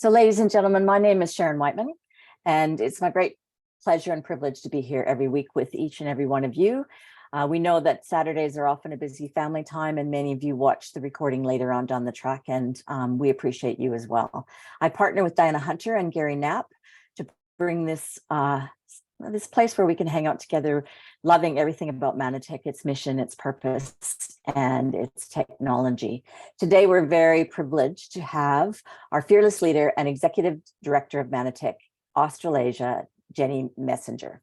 So ladies and gentlemen, my name is Sharon Whiteman, and it's my great pleasure and privilege to be here every week with each and every one of you. We know that Saturdays are often a busy family time, and many of you watch the recording later on down the track, and we appreciate you as well. I partner with Diana Hunter and Gary Knapp to bring this place where we can hang out together, loving everything about Manatech, its mission, its purpose, and its technology. Today, we're very privileged to have our fearless leader and executive director of Manatech, Australasia, Jenny Messenger.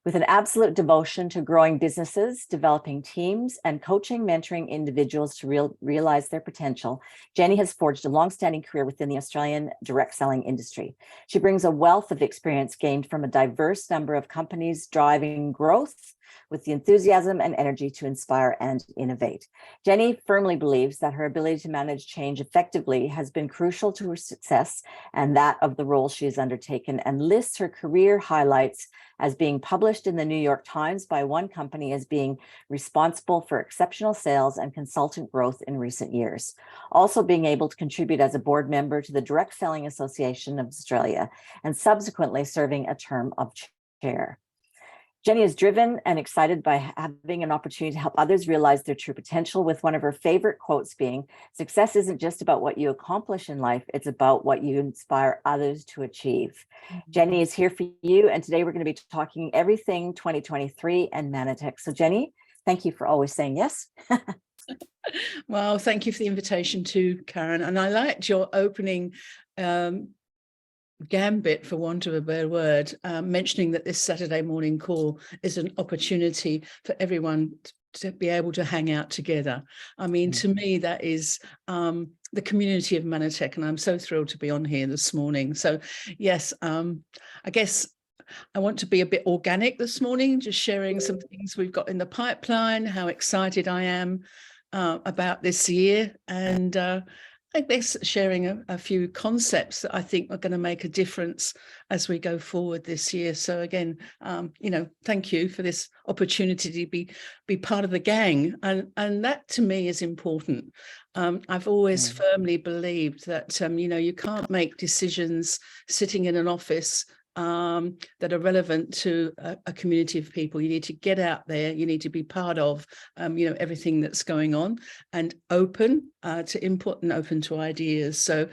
With an absolute devotion to growing businesses, developing teams, and coaching, mentoring individuals to realize their potential, Jenny has forged a long-standing career within the Australian direct selling industry. She brings a wealth of experience gained from a diverse number of companies driving growth with the enthusiasm and energy to inspire and innovate. Jenny firmly believes that her ability to manage change effectively has been crucial to her success and that of the role she has undertaken, and lists her career highlights as being published in the New York Times by one company as being responsible for exceptional sales and consultant growth in recent years. Also being able to contribute as a board member to the Direct Selling Association of Australia, and subsequently serving a term of chair. Jenny is driven and excited by having an opportunity to help others realize their true potential, with one of her favorite quotes being, "Success isn't just about what you accomplish in life, it's about what you inspire others to achieve." Jenny is here for you, and today we're going to be talking everything 2023 and Manatech. So Jenny, thank you for always saying yes. Well, thank you for the invitation too, Karen. And I liked your opening gambit, for want of a better word, mentioning that this Saturday morning call is an opportunity for everyone to be able to hang out together. I mean, to me, that is the community of Manatech, and I'm so thrilled to be on here this morning. So yes, I guess I want to be a bit organic this morning, just sharing some things we've got in the pipeline, how excited I am about this year, and I guess sharing a few concepts that I think are going to make a difference as we go forward this year. So again, thank you for this opportunity to be part of the gang, and that to me is important. I've always firmly believed that you can't make decisions sitting in an office that are relevant to a community of people. You need to get out there. You need to be part of, everything that's going on, and open to input and open to ideas. So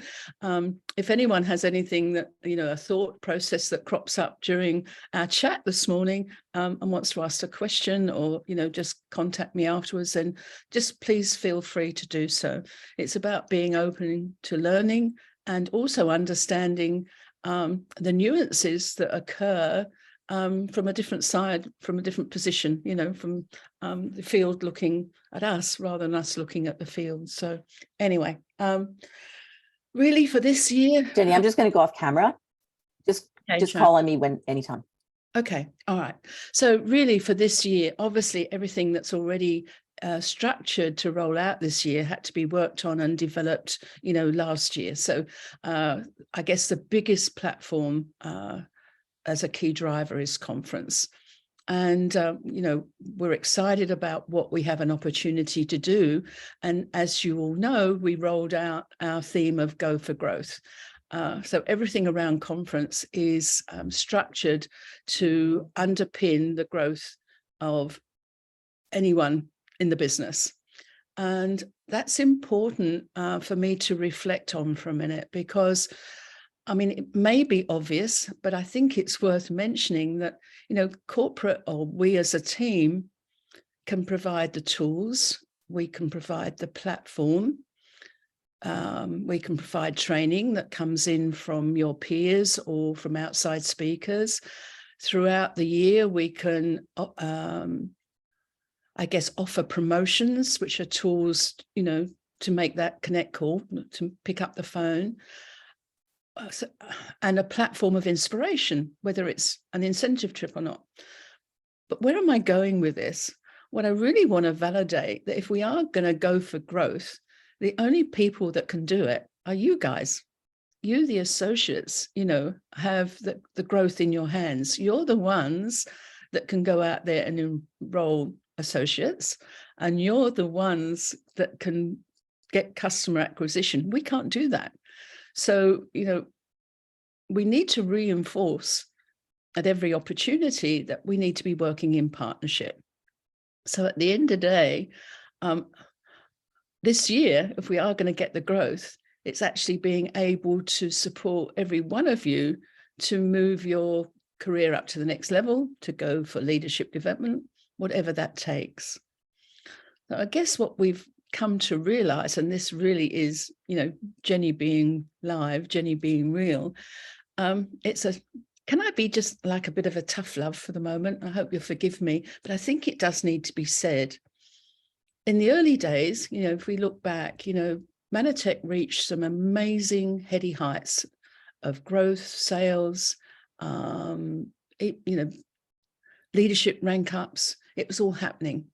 if anyone has anything that, a thought process that crops up during our chat this morning and wants to ask a question, or, just contact me afterwards, then just please feel free to do so. It's about being open to learning and also understanding the nuances that occur from a different side, from a different position, from the field looking at us rather than us looking at the field. So anyway, really for this year... Jenny, I'm just going to go off camera. Just call on me anytime. Okay. All right. So really for this year, obviously everything that's already structured to roll out this year had to be worked on and developed, last year. So I guess the biggest platform as a key driver is conference. And, we're excited about what we have an opportunity to do. And as you all know, we rolled out our theme of Go for Growth. So everything around conference is structured to underpin the growth of anyone in the business. And that's important for me to reflect on for a minute, because it may be obvious, but I think it's worth mentioning that, corporate, or we as a team, can provide the tools, we can provide the platform, we can provide training that comes in from your peers or from outside speakers. Throughout the year, we can offer promotions, which are tools, to make that connect call, to pick up the phone, and a platform of inspiration, whether it's an incentive trip or not. But where am I going with this? What I really want to validate, that if we are going to go for growth, the only people that can do it are you guys. You, the associates, have the growth in your hands. You're the ones that can go out there and enroll associates, and you're the ones that can get customer acquisition. We can't do that. So, we need to reinforce at every opportunity that we need to be working in partnership. So at the end of the day, this year, if we are going to get the growth, it's actually being able to support every one of you to move your career up to the next level, to go for leadership development, whatever that takes. Now, I guess what we've come to realize, and this really is, Jenny being live, Jenny being real, can I be just like a bit of a tough love for the moment? I hope you'll forgive me, but I think it does need to be said. In the early days, if we look back, Manatech reached some amazing heady heights of growth, sales, leadership rank ups. It was all happening.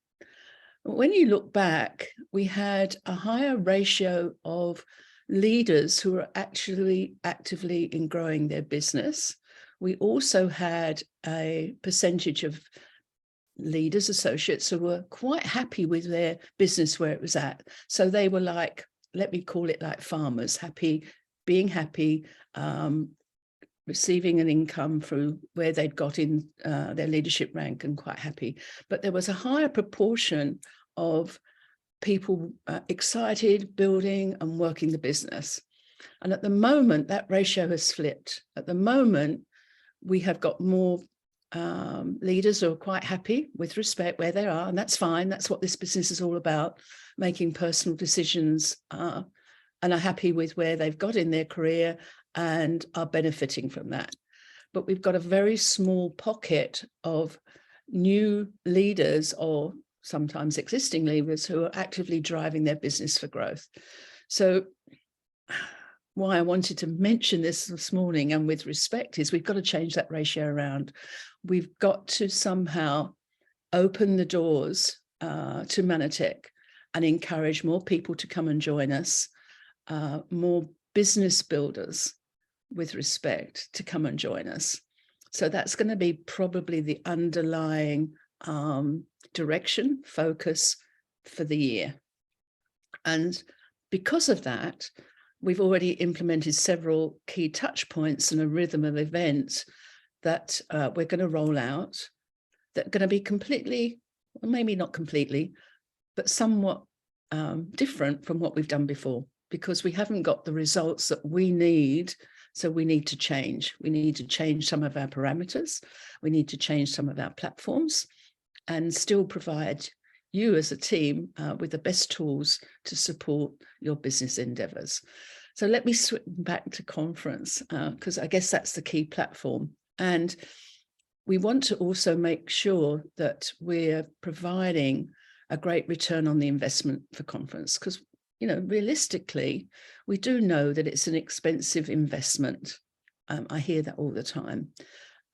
When you look back, we had a higher ratio of leaders who were actually actively in growing their business. We also had a percentage of leaders, associates who were quite happy with their business where it was at. So they were like, let me call it like farmers, happy, being happy, receiving an income through where they'd got in their leadership rank and quite happy. But there was a higher proportion of people excited, building and working the business. And at the moment, that ratio has flipped. At the moment, we have got more leaders who are quite happy with respect where they are, and that's fine. That's what this business is all about, making personal decisions and are happy with where they've got in their career and are benefiting from that. But we've got a very small pocket of new leaders or sometimes existing leaders who are actively driving their business for growth. So why I wanted to mention this morning and with respect is we've got to change that ratio around. We've got to somehow open the doors to Manatech and encourage more people to come and join us, more business builders with respect to come and join us. So that's going to be probably the underlying direction, focus for the year. And because of that, we've already implemented several key touch points and a rhythm of events that we're going to roll out that are going to be completely, well, maybe not completely, but somewhat different from what we've done before, because we haven't got the results that we need. So we need to change. We need to change some of our parameters. We need to change some of our platforms and still provide you as a team with the best tools to support your business endeavors. So let me switch back to conference because I guess that's the key platform. And we want to also make sure that we're providing a great return on the investment for conference because, realistically, we do know that it's an expensive investment. I hear that all the time.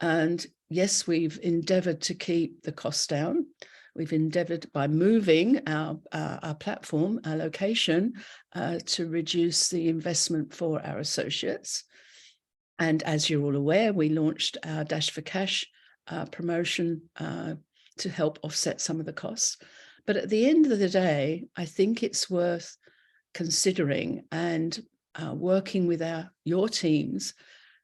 And yes, we've endeavored to keep the costs down. We've endeavored by moving our platform, our location, to reduce the investment for our associates. And as you're all aware, we launched our Dash for Cash promotion to help offset some of the costs. But at the end of the day, I think it's worth considering and working with your teams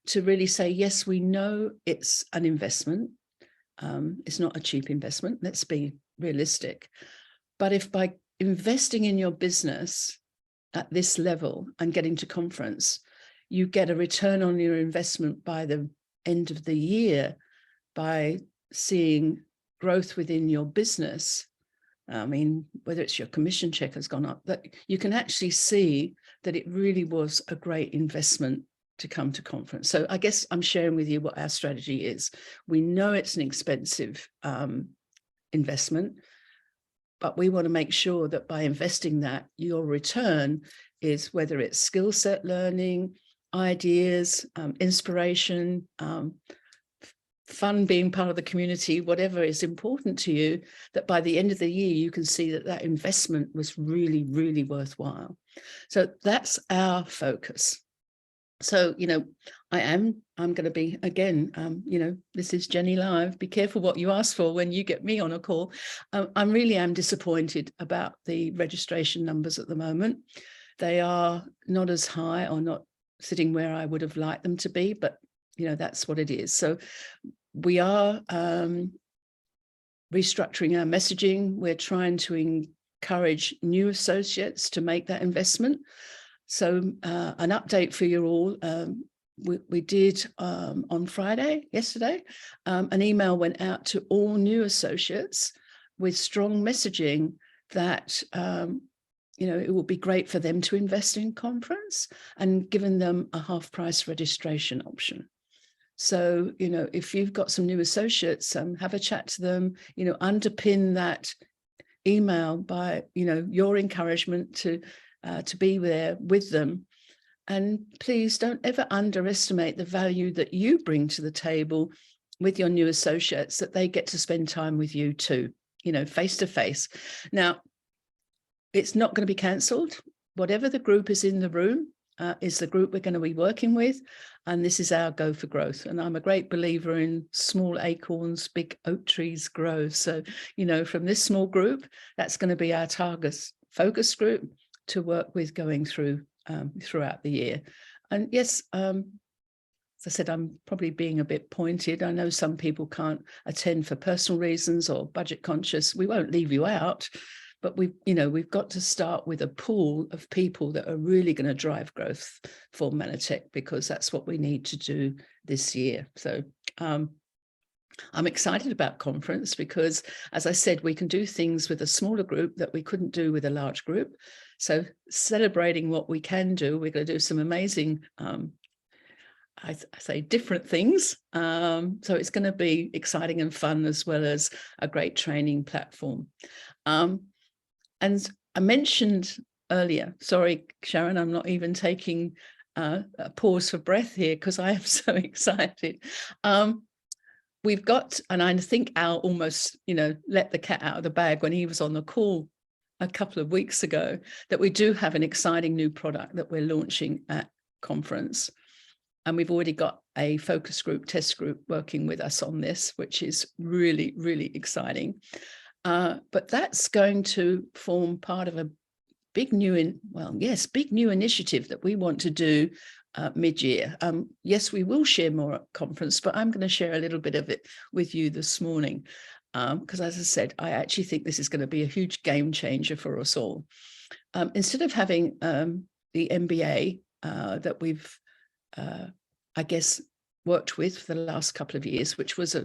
to really say, yes, we know it's an investment. It's not a cheap investment. Let's be realistic. But if by investing in your business at this level and getting to conference, you get a return on your investment by the end of the year by seeing growth within your business, whether it's your commission check has gone up, that you can actually see that it really was a great investment to come to conference. So I guess I'm sharing with you what our strategy is. We know it's an expensive investment, but we want to make sure that by investing that, your return is whether it's skill set learning, ideas, inspiration, fun being part of the community, whatever is important to you, that by the end of the year, you can see that that investment was really, really worthwhile. So that's our focus. So, I'm going to be, again, this is Jenny Live. Be careful what you ask for when you get me on a call. I really am disappointed about the registration numbers at the moment. They are not as high or not sitting where I would have liked them to be, but that's what it is. So we are restructuring our messaging. We're trying to encourage new associates to make that investment. So an update for you all. We did on Friday, yesterday, an email went out to all new associates with strong messaging that it would be great for them to invest in conference, and giving them a half price registration option. So, if you've got some new associates, have a chat to them, underpin that email by, your encouragement to be there with them. And please don't ever underestimate the value that you bring to the table with your new associates, that they get to spend time with you too, face to face. Now, it's not going to be cancelled. Whatever the group is in the room is the group we're going to be working with. And this is our Go for Growth. And I'm a great believer in small acorns, big oak trees grow. So, from this small group, that's going to be our target focus group to work with going through throughout the year. And yes, as I said, I'm probably being a bit pointed. I know some people can't attend for personal reasons or budget conscious. We won't leave you out, but we've got to start with a pool of people that are really going to drive growth for Manatech, because that's what we need to do this year. So I'm excited about conference because, as I said, we can do things with a smaller group that we couldn't do with a large group. So celebrating what we can do, we're going to do some amazing, I say different things. So it's going to be exciting and fun, as well as a great training platform. And I mentioned earlier, sorry, Sharon, I'm not even taking a pause for breath here because I am so excited. We've got, and I think Al almost, let the cat out of the bag when he was on the call a couple of weeks ago, that we do have an exciting new product that we're launching at conference. And we've already got a focus group, test group working with us on this, which is really, really exciting. But that's going to form part of a big new initiative that we want to do mid-year. Yes, we will share more at conference, but I'm going to share a little bit of it with you this morning. Because as I said, I actually think this is going to be a huge game changer for us all. Instead of having the MBA that we've, I guess, worked with for the last couple of years, which was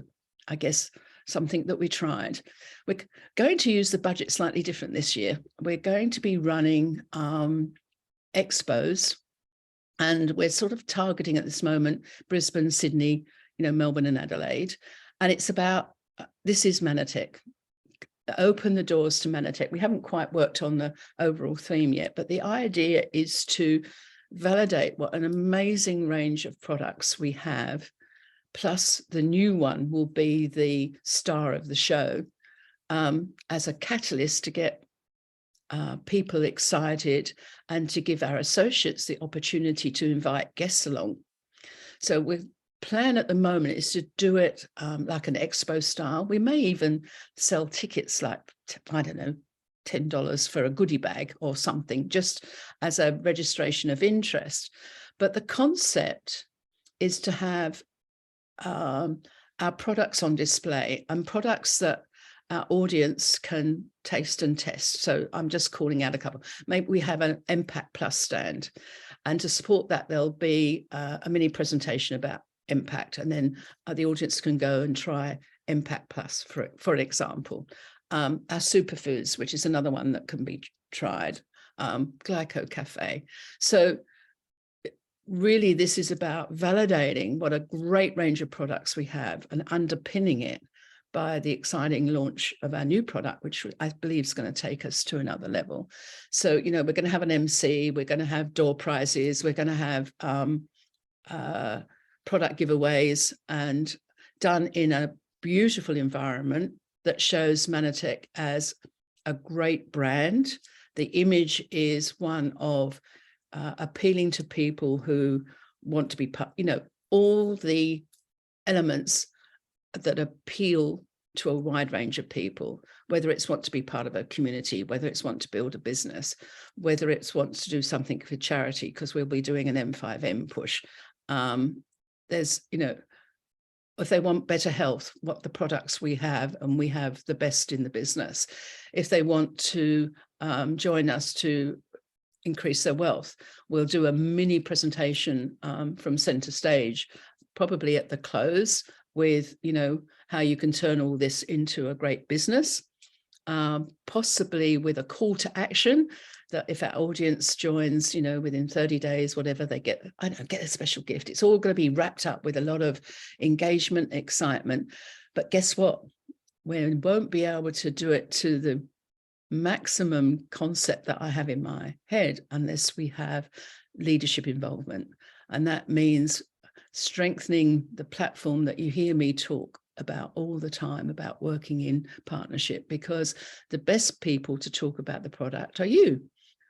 something that we tried. We're going to use the budget slightly different this year. We're going to be running expos, and we're sort of targeting at this moment Brisbane, Sydney, Melbourne and Adelaide. And it's about, this is Manatech. Open the doors to Manatech. We haven't quite worked on the overall theme yet, but the idea is to validate what an amazing range of products we have. Plus the new one will be the star of the show, as a catalyst to get people excited and to give our associates the opportunity to invite guests along. So our plan at the moment is to do it like an expo style. We may even sell tickets like, I don't know, $10 for a goodie bag or something, just as a registration of interest. But the concept is to have our products on display, and products that our audience can taste and test. So I'm just calling out a couple. Maybe we have an Impact Plus stand, and to support that, there'll be a mini presentation about Impact, and then the audience can go and try Impact Plus, for example. Our superfoods, which is another one that can be tried, Glyco Cafe. So really, this is about validating what a great range of products we have and underpinning it by the exciting launch of our new product, which I believe is going to take us to another level. So, we're going to have an MC, we're going to have door prizes, we're going to have product giveaways, and done in a beautiful environment that shows Manatech as a great brand. The image is one of appealing to people who want to be, all the elements that appeal to a wide range of people, whether it's want to be part of a community, whether it's want to build a business, whether it's wants to do something for charity, because we'll be doing an M5M push. There's, if they want better health, what the products we have, and we have the best in the business. If they want to join us to increase their wealth, we'll do a mini presentation from center stage, probably at the close, with how you can turn all this into a great business, possibly with a call to action that if our audience joins within 30 days, whatever, they get a special gift. It's all going to be wrapped up with a lot of engagement, excitement. But guess what, we won't be able to do it to the maximum concept that I have in my head unless we have leadership involvement. And that means strengthening the platform that you hear me talk about all the time, about working in partnership, because the best people to talk about the product are you.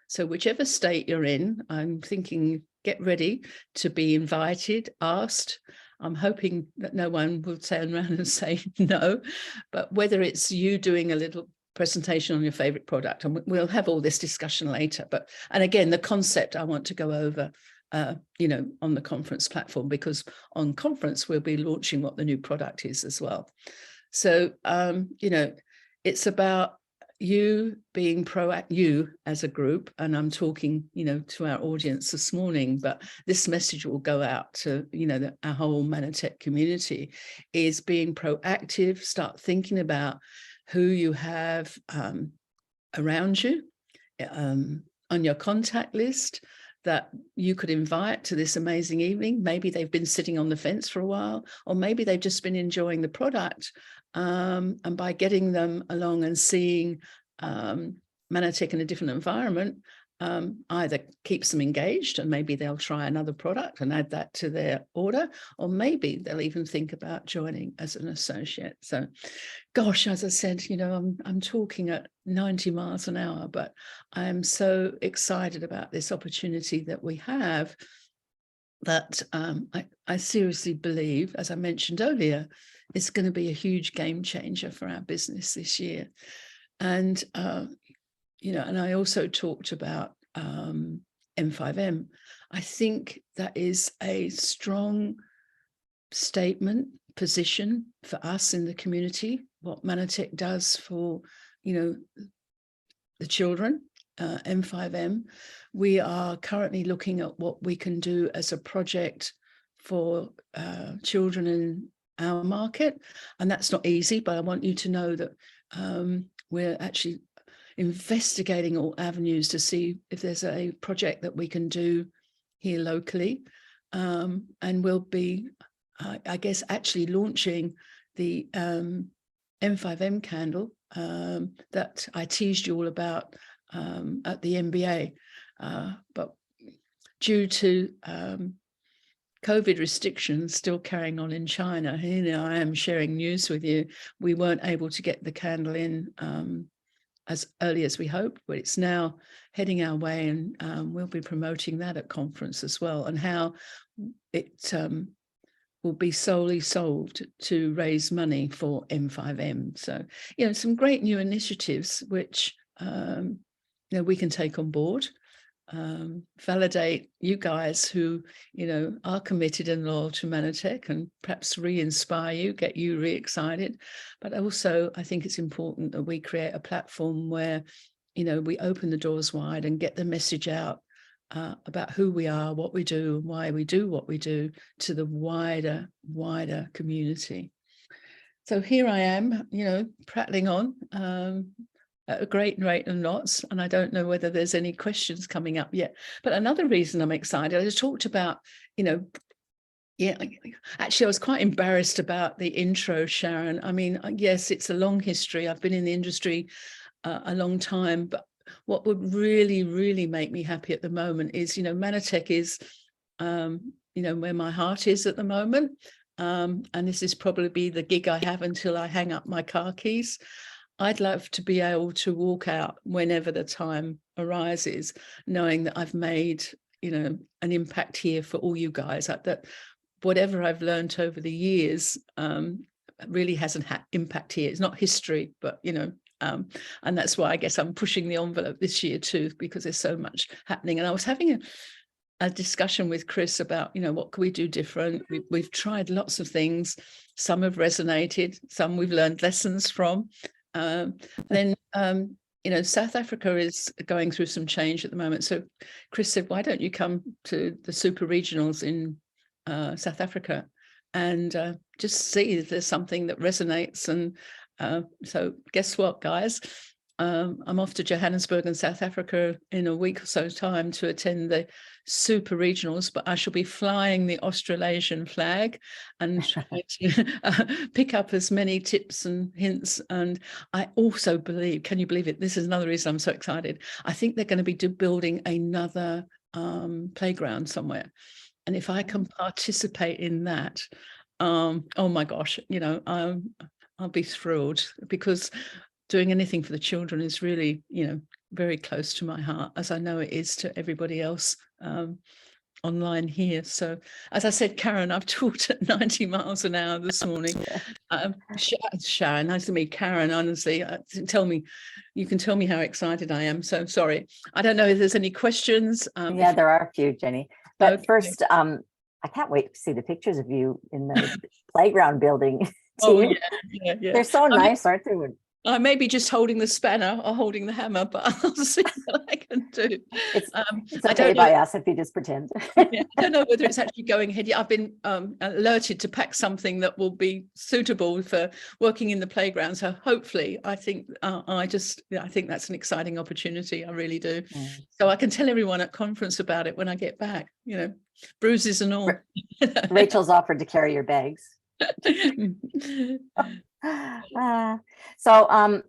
So whichever state you're in, I'm thinking, get ready to be invited, asked. I'm hoping that no one will turn around and say no, but whether it's you doing a little presentation on your favorite product, and we'll have all this discussion later. And again, the concept I want to go over on the conference platform, because on conference we'll be launching what the new product is as well. So it's about you being proactive, you as a group, and I'm talking to our audience this morning, but this message will go out to our whole Manatech community, is being proactive. Start thinking about who you have around you on your contact list that you could invite to this amazing evening. Maybe they've been sitting on the fence for a while, or maybe they've just been enjoying the product. And by getting them along and seeing Manatech in a different environment, either keeps them engaged, and maybe they'll try another product and add that to their order, or maybe they'll even think about joining as an associate. So gosh, as I said, I'm talking at 90 miles an hour, but I'm so excited about this opportunity that we have, that I seriously believe, as I mentioned earlier, it's going to be a huge game changer for our business this year. And and I also talked about M5M. I think that is a strong statement, position for us in the community, what Manatech does for, the children, M5M. We are currently looking at what we can do as a project for children in our market. And that's not easy, but I want you to know that we're actually investigating all avenues to see if there's a project that we can do here locally. And we'll be, I guess, actually launching the M5M candle that I teased you all about at the MBA. But due to COVID restrictions still carrying on in China, I am sharing news with you, we weren't able to get the candle in as early as we hoped, but it's now heading our way, and we'll be promoting that at conference as well, and how it will be solely sold to raise money for M5M. So, some great new initiatives which we can take on board, validate you guys who are committed and loyal to Manatech, and perhaps re-inspire you, get you re-excited. But also I think it's important that we create a platform where we open the doors wide and get the message out about who we are, what we do, and why we do what we do to the wider community. So here I am, prattling on at a great rate of knots, and I don't know whether there's any questions coming up yet. But another reason I'm excited, I just talked about, actually I was quite embarrassed about the intro, Sharon. I mean, yes, it's a long history. I've been in the industry a long time, but what would really, really make me happy at the moment is, Manatech is, where my heart is at the moment. And this is probably the gig I have until I hang up my car keys. I'd love to be able to walk out whenever the time arises, knowing that I've made, an impact here for all you guys. That whatever I've learned over the years really has an impact here. It's not history, but and that's why I guess I'm pushing the envelope this year too, because there's so much happening. And I was having a discussion with Chris about, what can we do different? We've tried lots of things. Some have resonated, some we've learned lessons from. Then South Africa is going through some change at the moment. So Chris said, why don't you come to the super regionals in South Africa and just see if there's something that resonates? And so guess what, guys? I'm off to Johannesburg in South Africa in a week or so time to attend the super regionals, but I shall be flying the Australasian flag and try to pick up as many tips and hints. And I also believe, can you believe it? This is another reason I'm so excited. I think they're going to be building another playground somewhere. And if I can participate in that, oh my gosh, I'll be thrilled, because doing anything for the children is really, very close to my heart, as I know it is to everybody else online here. So as I said, Karen, I've talked at 90 miles an hour this morning. Sharon, nice to meet Karen. Honestly, you can tell me how excited I am. So sorry. I don't know if there's any questions. Yeah, there are a few, Jenny. But okay. First, I can't wait to see the pictures of you in the playground building. Oh, yeah. They're so nice, aren't they? I may be just holding the spanner or holding the hammer, but I'll see what I can do. It's okay by us if you just pretend. I don't know whether it's actually going ahead yet. I've been alerted to pack something that will be suitable for working in the playground. So hopefully, I think I think that's an exciting opportunity. I really do. So I can tell everyone at conference about it when I get back. Bruises and all. Rachel's offered to carry your bags. So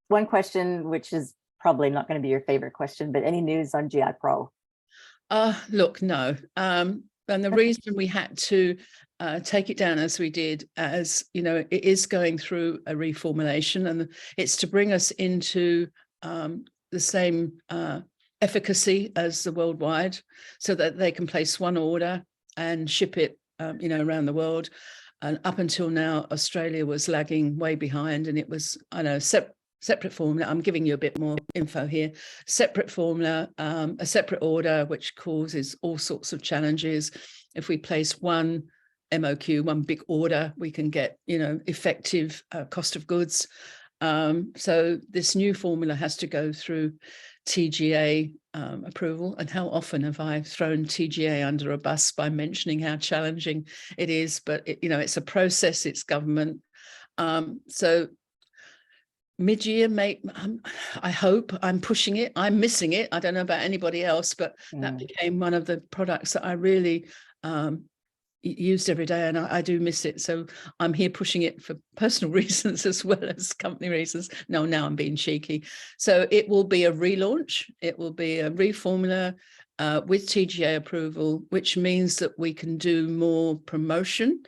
one question, which is probably not going to be your favorite question, but any news on GI Pro? Look, no. And the reason we had to take it down as we did, as it is going through a reformulation, and it's to bring us into the same efficacy as the worldwide, so that they can place one order and ship it around the world. And up until now, Australia was lagging way behind, and it was, separate formula. I'm giving you a bit more info here. Separate formula, a separate order, which causes all sorts of challenges. If we place one MOQ, one big order, we can get, effective cost of goods. So this new formula has to go through TGA approval. And how often have I thrown TGA under a bus by mentioning how challenging it is? But it's a process, it's government. So mid-year, I hope. I'm pushing it. I'm missing it. I don't know about anybody else, but that became one of the products that I really used every day, and I do miss it. So I'm here pushing it for personal reasons as well as company reasons. No, now I'm being cheeky. So it will be a relaunch. It will be a reformula with TGA approval, which means that we can do more promotion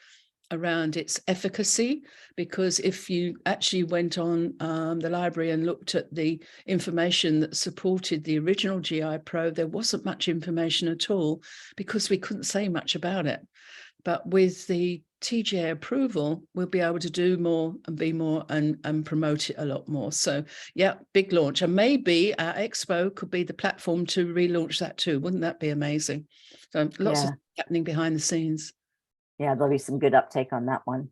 around its efficacy, because if you actually went on the library and looked at the information that supported the original GI Pro, there wasn't much information at all, because we couldn't say much about it. But with the TGA approval, we'll be able to do more and be more and promote it a lot more. So yeah, big launch. And maybe our expo could be the platform to relaunch that too. Wouldn't that be amazing? So lots of happening behind the scenes. Yeah, there'll be some good uptake on that one.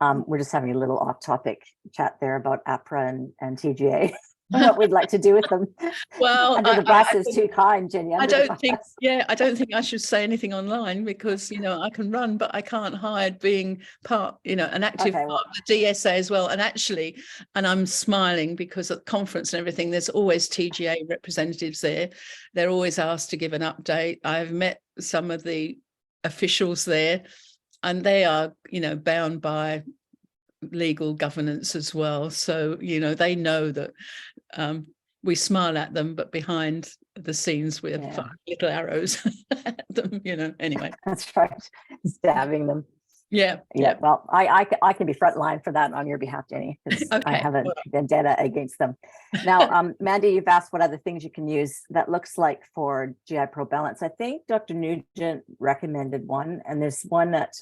We're just having a little off-topic chat there about APRA and TGA. What we'd like to do with them. Well, under the bus is too kind, Jenny. I don't think I should say anything online, because I can run, but I can't hide being part, an active part of the DSA as well. And actually, and I'm smiling because at the conference and everything, there's always TGA representatives there. They're always asked to give an update. I've met some of the officials there, and they are, bound by legal governance as well. So, they know that we smile at them, but behind the scenes we have 5 little arrows at them, anyway. That's right. Stabbing them. Yeah. Well, I can be frontline for that on your behalf, Jenny, because I have a vendetta against them. Now, Mandy, you've asked what other things you can use that looks like for GI Pro Balance. I think Dr. Nugent recommended one, and there's one that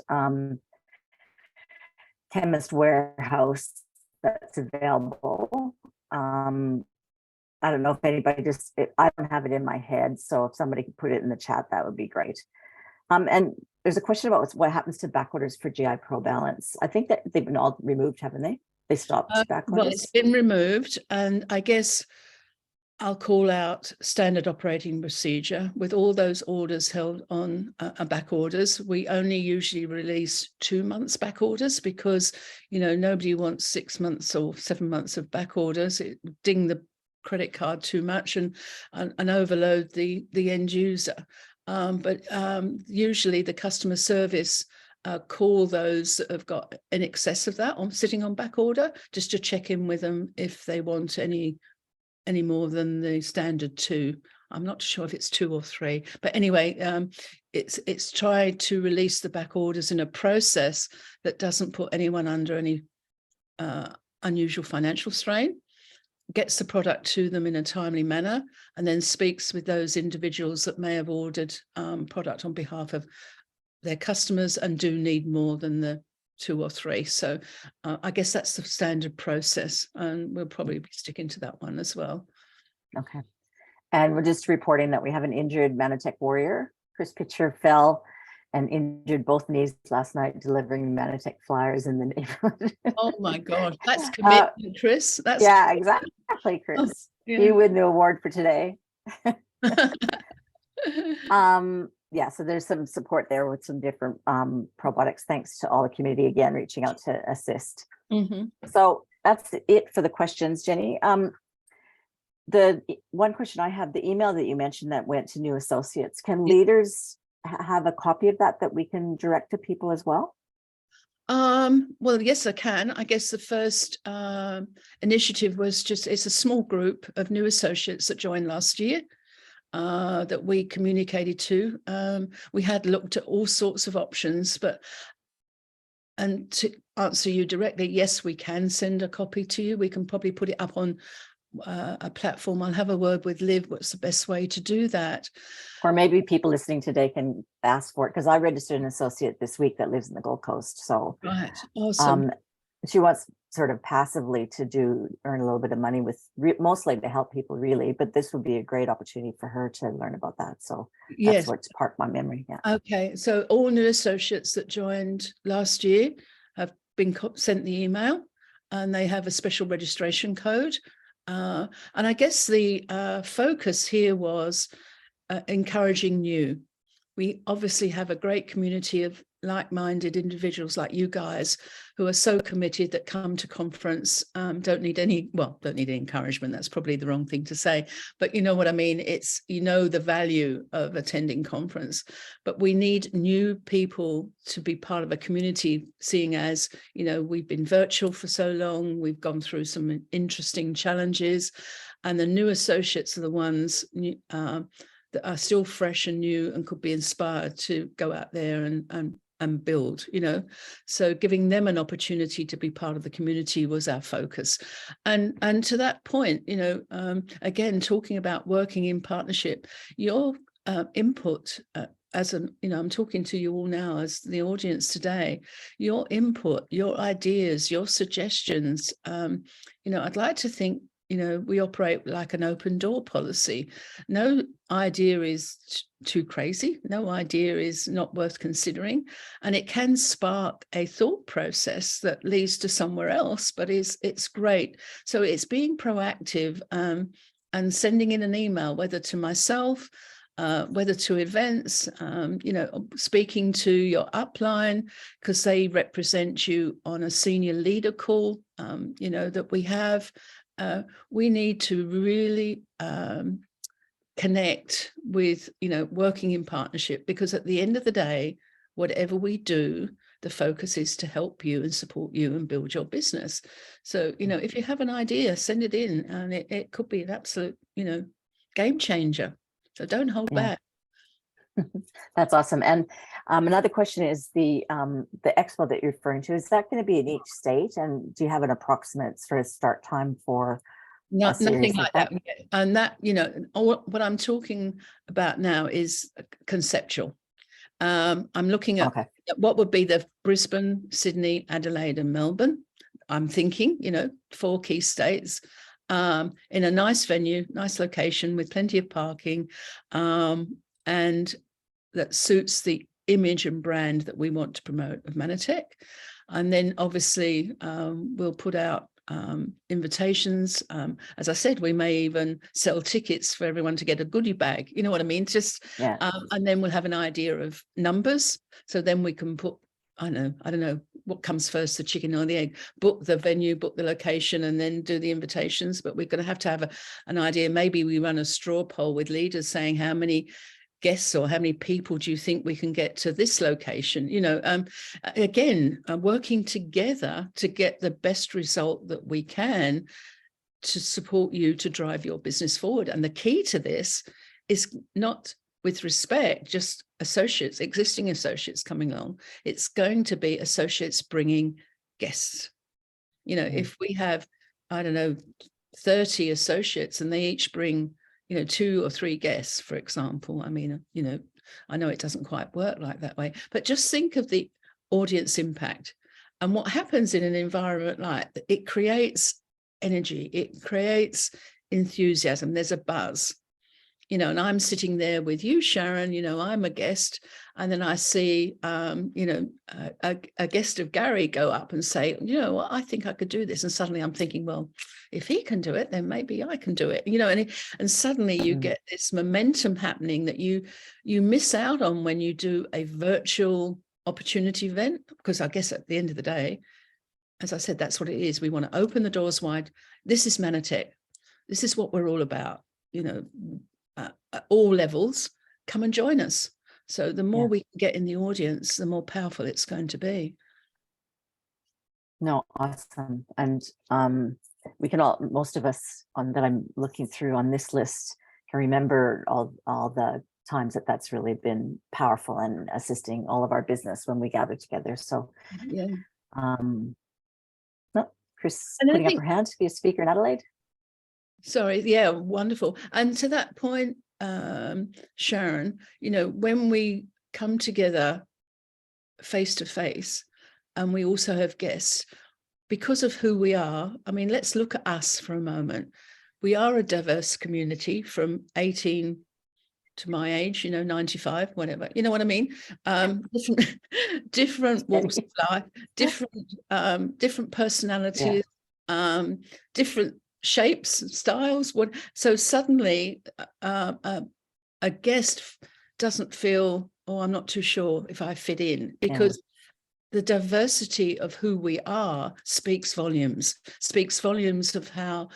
chemist warehouse that's available. I don't know if anybody I don't have it in my head. So if somebody could put it in the chat, that would be great. And there's a question about what happens to back orders for GI Pro Balance. I think that they've been all removed, haven't they? They stopped back orders. Well, it's been removed, and I guess I'll call out standard operating procedure with all those orders held on back orders. We only usually release 2 months back orders because, nobody wants 6 months or 7 months of back orders. It ding the credit card too much and overload the end user. But usually the customer service call those that have got in excess of that sitting on back order, just to check in with them if they want any more than the standard 2. I'm not sure if it's 2 or 3, but anyway, it's tried to release the back orders in a process that doesn't put anyone under any unusual financial strain, gets the product to them in a timely manner, and then speaks with those individuals that may have ordered product on behalf of their customers and do need more than the 2 or 3. So I guess that's the standard process, and we'll probably be sticking to that one as well. Okay. And we're just reporting that we have an injured Manatech warrior. Chris Pitcher fell and injured both knees last night delivering Manatech flyers in the neighborhood. Oh my God, that's commitment, Chris. That's exactly, Chris. Oh, yeah. You win the award for today. So there's some support there with some different probiotics. Thanks to all the community again reaching out to assist. Mm-hmm. So that's it for the questions, Jenny. The one question I have, the email that you mentioned that went to new associates, can leaders have a copy of that we can direct to people as well? Well, yes, I can. I guess the first initiative was it's a small group of new associates that joined last year that we communicated to. We had looked at all sorts of options, and to answer you directly, yes, we can send a copy to you. We can probably put it up on a platform. I'll have a word with Liv. What's the best way to do that? Or maybe people listening today can ask for it, because I registered an associate this week that lives in the Gold Coast. So right, awesome. She wants sort of passively to earn a little bit of money with mostly to help people, really. But this would be a great opportunity for her to learn about that. So that's what's part of my memory. Yeah. Okay. So all new associates that joined last year have been sent the email, and they have a special registration code. And I guess the focus here was encouraging new. We obviously have a great community of like-minded individuals like you guys who are so committed that come to conference, don't need any encouragement. That's probably the wrong thing to say, but you know what I mean? It's, the value of attending conference, but we need new people to be part of a community, seeing as, we've been virtual for so long, we've gone through some interesting challenges, and the new associates are the ones that are still fresh and new and could be inspired to go out there and build, so giving them an opportunity to be part of the community was our focus. And to that point, again, talking about working in partnership, your input I'm talking to you all now as the audience today, your input, your ideas, your suggestions, I'd like to think we operate like an open door policy. No idea is too crazy. No idea is not worth considering. And it can spark a thought process that leads to somewhere else, but it's great. So it's being proactive and sending in an email, whether to myself, whether to events, speaking to your upline, because they represent you on a senior leader call, that we have. We need to really connect with, working in partnership, because at the end of the day, whatever we do, the focus is to help you and support you and build your business. So, if you have an idea, send it in, and it could be an absolute, game changer. So don't hold back. That's awesome. And another question is the expo that you're referring to, is that going to be in each state? And do you have an approximate sort of start time for nothing like that? And that, what I'm talking about now is conceptual. I'm looking at Okay. what would be the Brisbane, Sydney, Adelaide, and Melbourne. I'm thinking, 4 key states, in a nice venue, nice location with plenty of parking, and that suits the image and brand that we want to promote of Manatech. And then obviously we'll put out invitations. As I said, we may even sell tickets for everyone to get a goodie bag. You know what I mean? Just Yeah. and then we'll have an idea of numbers. So then we can put, I don't know what comes first, the chicken or the egg. Book the venue, book the location, and then do the invitations. But we're going to have an idea. Maybe we run a straw poll with leaders saying how many guests or how many people do you think we can get to this location? Again, working together to get the best result that we can to support you to drive your business forward. And the key to this is not with respect, just associates, existing associates coming along. It's going to be associates bringing guests. If we have, I don't know, 30 associates and they each bring 2 or 3 guests, for example. I mean, I know it doesn't quite work like that way, but just think of the audience impact. And what happens in an environment like that, it creates energy, it creates enthusiasm, there's a buzz. And I'm sitting there with you, Sharon, I'm a guest. And then I see, a guest of Gary go up and say, what, I think I could do this. And suddenly I'm thinking, well, if he can do it, then maybe I can do it, and suddenly you get this momentum happening that you miss out on when you do a virtual opportunity event, because I guess at the end of the day, as I said, that's what it is. We want to open the doors wide. This is Manatech. This is what we're all about, at all levels. Come and join us. So the more we can get in the audience, the more powerful it's going to be. No, awesome. And we can all, most of us that I'm looking through on this list can remember all the times that's really been powerful and assisting all of our business when we gather together. So yeah. No, Chris And putting up her hand to be a speaker in Adelaide. Sorry, yeah, wonderful. And to that point, Sharon, when we come together face to face and we also have guests, because of who we are, I mean, let's look at us for a moment. We are a diverse community from 18 to my age, 95, whatever, you know what I mean? Different walks of life, different personalities, different shapes, styles. So suddenly a guest doesn't feel, oh, I'm not too sure if I fit in, because the diversity of who we are speaks volumes of how,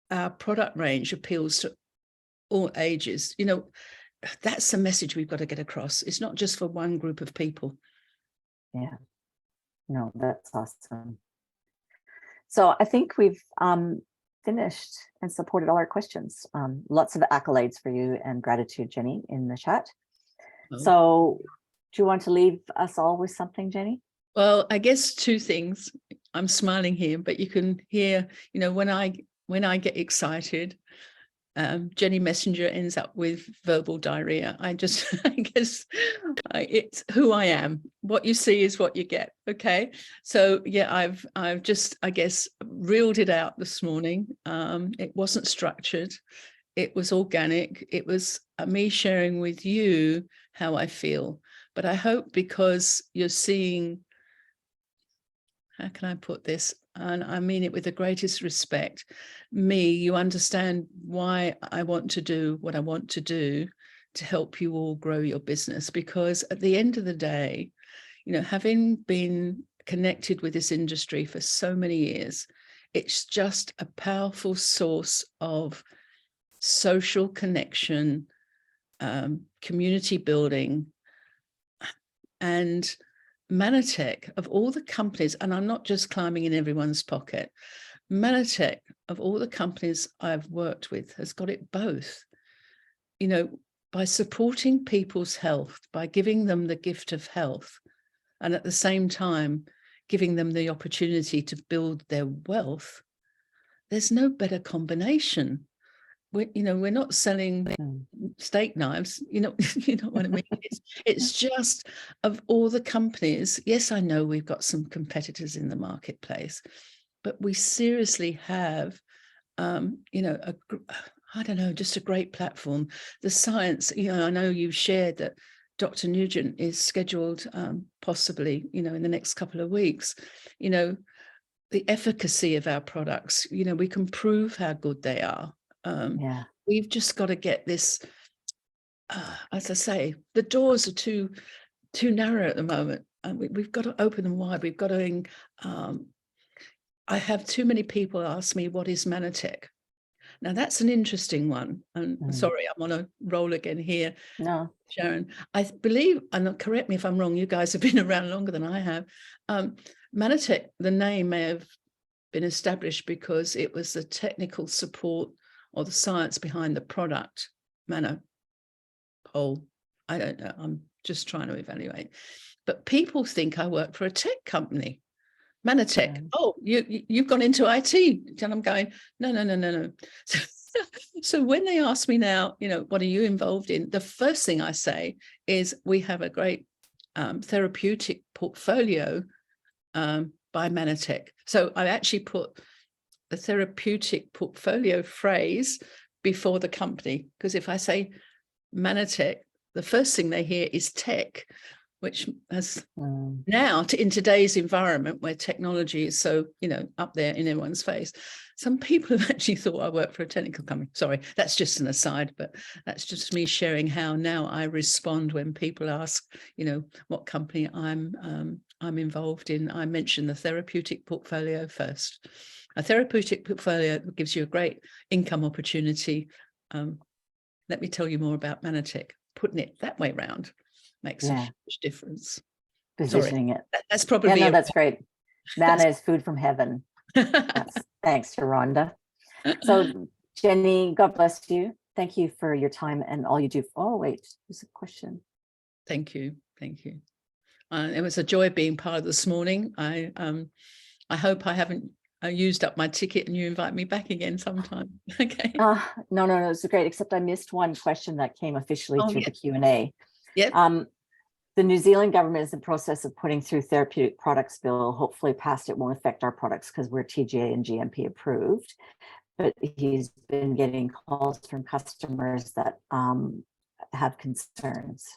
our product range appeals to all ages. That's the message we've got to get across. It's not just for one group of people. Yeah, no, that's awesome. So I think we've finished and supported all our questions. Lots of accolades for you and gratitude, Jenny, in the chat. Oh. So do you want to leave us all with something, Jenny? Well, I guess 2 things. I'm smiling here, but you can hear, when I get excited, Jenny Messenger ends up with verbal diarrhea. I guess it's who I am. What you see is what you get. Okay. So yeah, I've just, I guess, reeled it out this morning. It wasn't structured. It was organic. It was me sharing with you how I feel. But I hope, because you're seeing, how can I put this? And I mean it with the greatest respect. You understand why I want to do what I want to do to help you all grow your business. Because at the end of the day, having been connected with this industry for so many years, it's just a powerful source of social connection, community building. And Manatech, of all the companies, and I'm not just climbing in everyone's pocket, Manatech, of all the companies I've worked with, has got it both. By supporting people's health, by giving them the gift of health, and at the same time, giving them the opportunity to build their wealth, there's no better combination. we're not selling Mm. steak knives, you know what I mean? It's just, of all the companies, yes, I know we've got some competitors in the marketplace, but we seriously have, I don't know, just a great platform. The science, I know you've shared that Dr. Nugent is scheduled possibly, in the next couple of weeks. The efficacy of our products, we can prove how good they are. Yeah. We've just got to get this, as I say, the doors are too narrow at the moment. And we've got to open them wide. We've got to, I have too many people ask me, what is Manatech? Now, that's an interesting one. And sorry, I'm on a roll again here. No. Sharon, I believe, and correct me if I'm wrong, you guys have been around longer than I have. Manatech, the name may have been established because it was the technical support or the science behind the product. Manopole, I don't know, I'm just trying to evaluate. But people think I work for a tech company. Manatech, oh, you've gone into IT. And I'm going, no. So when they ask me now, what are you involved in? The first thing I say is we have a great therapeutic portfolio by Manatech. So I actually put the therapeutic portfolio phrase before the company, because if I say Manatech, the first thing they hear is tech, which has now, in today's environment where technology is so, up there in everyone's face, some people have actually thought I work for a technical company. Sorry, that's just an aside, but that's just me sharing how now I respond when people ask, what company I'm involved in. I mention the therapeutic portfolio first. A therapeutic portfolio gives you a great income opportunity. Let me tell you more about Manatech. Putting it that way round makes a huge difference. Positioning it. That's probably that's great. Manna is food from heaven. Thanks to Rhonda. So Jenny, God bless you. Thank you for your time and all you do. Oh, wait, there's a question. Thank you. It was a joy being part of this morning. I hope I haven't used up my ticket and you invite me back again sometime. Okay. No, it's great, except I missed one question that came officially through the Q&A. Yeah. The New Zealand government is in the process of putting through therapeutic products bill. Hopefully passed, it won't affect our products because we're TGA and GMP approved. But he's been getting calls from customers that have concerns.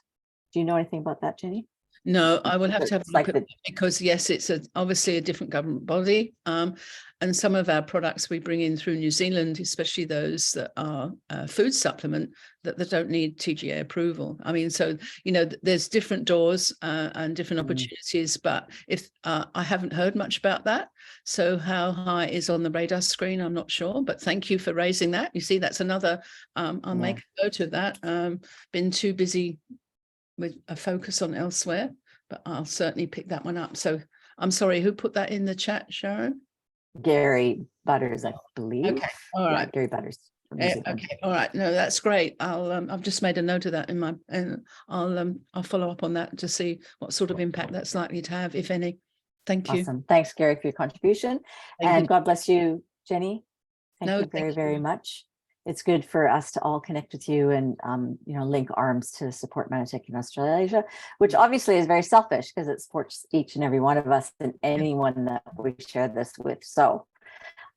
Do you know anything about that, Jenny? No, I will have to have a look at it because yes, it's obviously a different government body. And some of our products we bring in through New Zealand, especially those that are food supplement, that they don't need TGA approval. I mean, so, there's different doors and different opportunities, but if I haven't heard much about that. So how high is on the radar screen, I'm not sure, but thank you for raising that. You see, that's another, I'll make a note of that. Been too busy with a focus on elsewhere, but I'll certainly pick that one up. So I'm sorry, who put that in the chat, Sharon? Gary Butters, I believe. Okay, all right. Gary Butters. Okay, all right. No, that's great. I've just made a note of that and I'll follow up on that to see what sort of impact that's likely to have, if any. Thank you. Awesome. Thanks, Gary, for your contribution. And God bless you, Jenny. Thank you very, very much. It's good for us to all connect with you and, link arms to support Manatech in Australasia, which obviously is very selfish because it supports each and every one of us and anyone that we share this with. So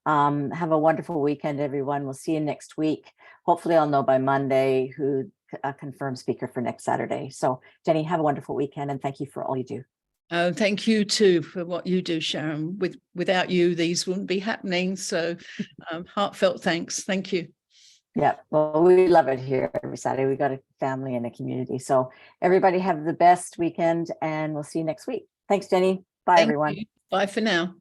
have a wonderful weekend, everyone. We'll see you next week. Hopefully I'll know by Monday who confirmed speaker for next Saturday. So Jenny, have a wonderful weekend and thank you for all you do. Oh, thank you too for what you do, Sharon. Without you, these wouldn't be happening. So heartfelt thanks. Thank you. Yeah, well, we love it here every Saturday. We got a family and a community. So everybody have the best weekend and we'll see you next week. Thanks, Jenny. Bye, everyone. Bye for now.